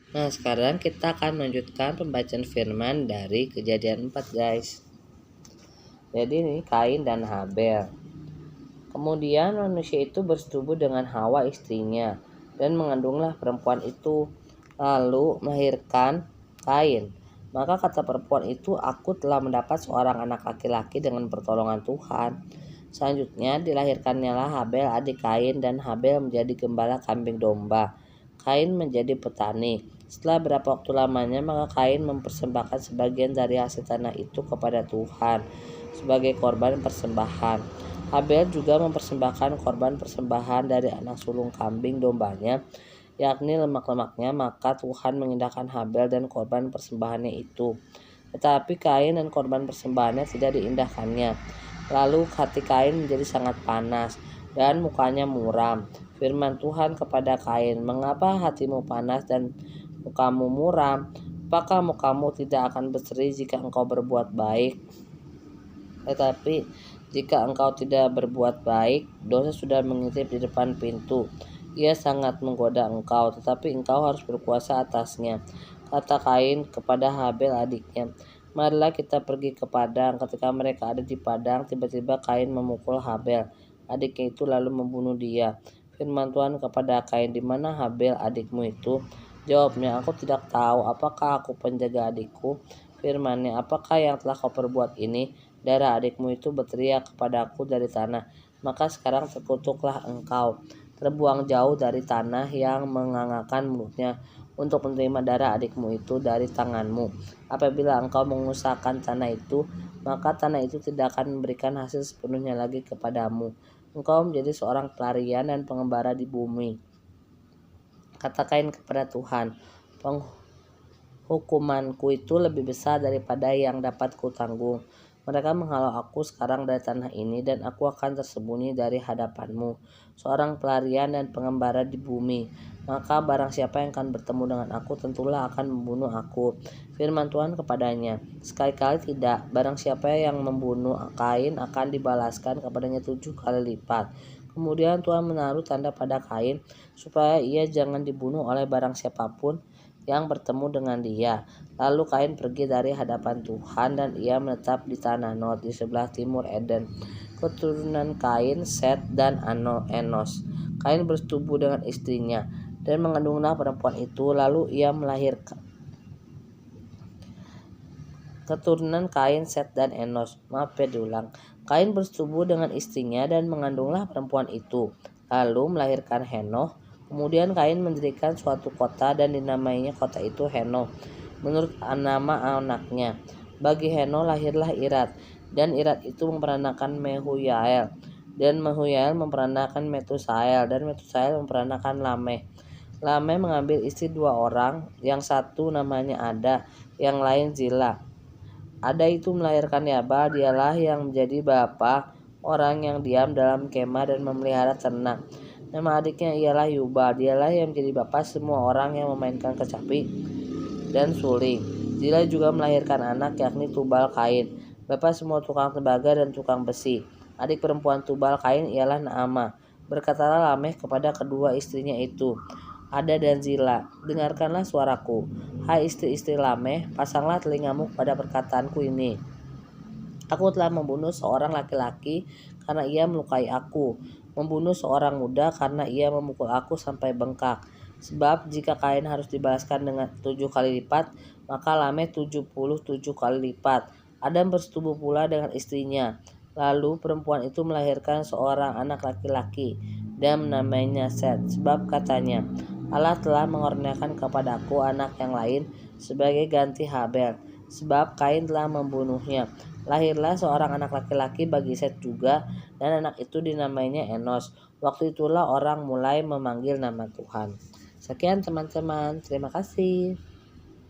Nah, sekarang kita akan melanjutkan pembacaan firman dari Kejadian 4, guys. Jadi ini Kain dan Habel. Kemudian manusia itu bersetubuh dengan Hawa istrinya dan mengandunglah perempuan itu, lalu melahirkan Kain. Maka kata perempuan itu, aku telah mendapat seorang anak laki-laki dengan pertolongan Tuhan. Selanjutnya dilahirkannya Habel adik Kain, dan Habel menjadi gembala kambing domba. Kain menjadi petani. Setelah berapa waktu lamanya, maka Kain mempersembahkan sebagian dari hasil tanah itu kepada Tuhan sebagai korban persembahan. Habel juga mempersembahkan korban persembahan dari anak sulung kambing dombanya, yakni lemak-lemaknya. Maka Tuhan mengindahkan Habel dan korban persembahannya itu, tetapi Kain dan korban persembahannya tidak diindahkannya. Lalu hati Kain menjadi sangat panas dan mukanya muram. Firman Tuhan kepada Kain, mengapa hatimu panas dan mukamu muram? Apakah mukamu tidak akan berseri jika engkau berbuat baik? Tetapi jika engkau tidak berbuat baik, dosa sudah mengintip di depan pintu. Ia sangat menggoda engkau, tetapi engkau harus berkuasa atasnya. Kata Kain kepada Habel adiknya, marilah kita pergi ke padang. Ketika mereka ada di padang, tiba-tiba Kain memukul Habel adiknya itu lalu membunuh dia. Firman Tuhan kepada Kain, di mana Habel adikmu itu? Jawabnya, aku tidak tahu. Apakah aku penjaga adikku? Firman-Nya, apakah yang telah kau perbuat ini? Darah adikmu itu berteriak kepadaku dari tanah. Maka sekarang terkutuklah engkau, terbuang jauh dari tanah yang mengangakkan mulutnya, untuk menerima darah adikmu itu dari tanganmu. Apabila engkau mengusahakan tanah itu, maka tanah itu tidak akan memberikan hasil sepenuhnya lagi kepadamu. Engkau menjadi seorang pelarian dan pengembara di bumi. Kata Kain kepada Tuhan, hukumanku itu lebih besar daripada yang dapat kutanggung. Mereka menghalau aku sekarang dari tanah ini, dan aku akan tersembunyi dari hadapanmu, seorang pelarian dan pengembara di bumi. Maka barang siapa yang akan bertemu dengan aku, tentulah akan membunuh aku. Firman Tuhan kepadanya, sekali-kali tidak. Barang siapa yang membunuh Kain akan dibalaskan kepadanya 7 kali lipat. Kemudian Tuhan menaruh tanda pada Kain, supaya ia jangan dibunuh oleh barang siapapun yang bertemu dengan dia. Lalu Kain pergi dari hadapan Tuhan, dan ia menetap di tanah Nod di sebelah timur Eden. Keturunan Kain, Set dan Enos. Kain bersetubuh dengan istrinya dan mengandunglah perempuan itu, lalu ia melahirkan. Keturunan Kain, Set dan Enos. Diulang. Kain bersetubuh dengan istrinya dan mengandunglah perempuan itu, lalu melahirkan Henoh. Kemudian Kain mendirikan suatu kota dan dinamainya kota itu Henoh menurut nama anaknya. Bagi Henoh lahirlah Irad, dan Irad itu memperanakan Mehuyael, dan Mehuyael memperanakan Metusael, dan Metusael memperanakan Lameh. Lameh mengambil istri 2 orang, yang satu namanya Ada, yang lain Zila. Ada itu melahirkan Yabal, dialah yang menjadi bapa orang yang diam dalam kemah dan memelihara ternak. Nama adiknya ialah Yubal, dialah yang menjadi bapa semua orang yang memainkan kecapi dan suling. Zila juga melahirkan anak, yakni Tubal Kain, bapa semua tukang tembaga dan tukang besi. Adik perempuan Tubal Kain ialah Naamah. Berkatalah Lameh kepada kedua istrinya itu, Ada dan Zila, dengarkanlah suaraku. Hai istri-istri Lameh, pasanglah telingamu pada perkataanku ini. Aku telah membunuh seorang laki-laki karena ia melukai aku, membunuh seorang muda karena ia memukul aku sampai bengkak. Sebab jika Kain harus dibalaskan dengan 7 kali lipat, maka Lameh 77 kali lipat. Adam bersetubuh pula dengan istrinya. Lalu perempuan itu melahirkan seorang anak laki-laki dan menamainya Set, sebab katanya, Allah telah mengaruniakan kepadaku anak yang lain sebagai ganti Habel, sebab Kain telah membunuhnya. Lahirlah seorang anak laki-laki bagi Set juga, dan anak itu dinamainya Enos. Waktu itulah orang mulai memanggil nama Tuhan. Sekian teman-teman, terima kasih.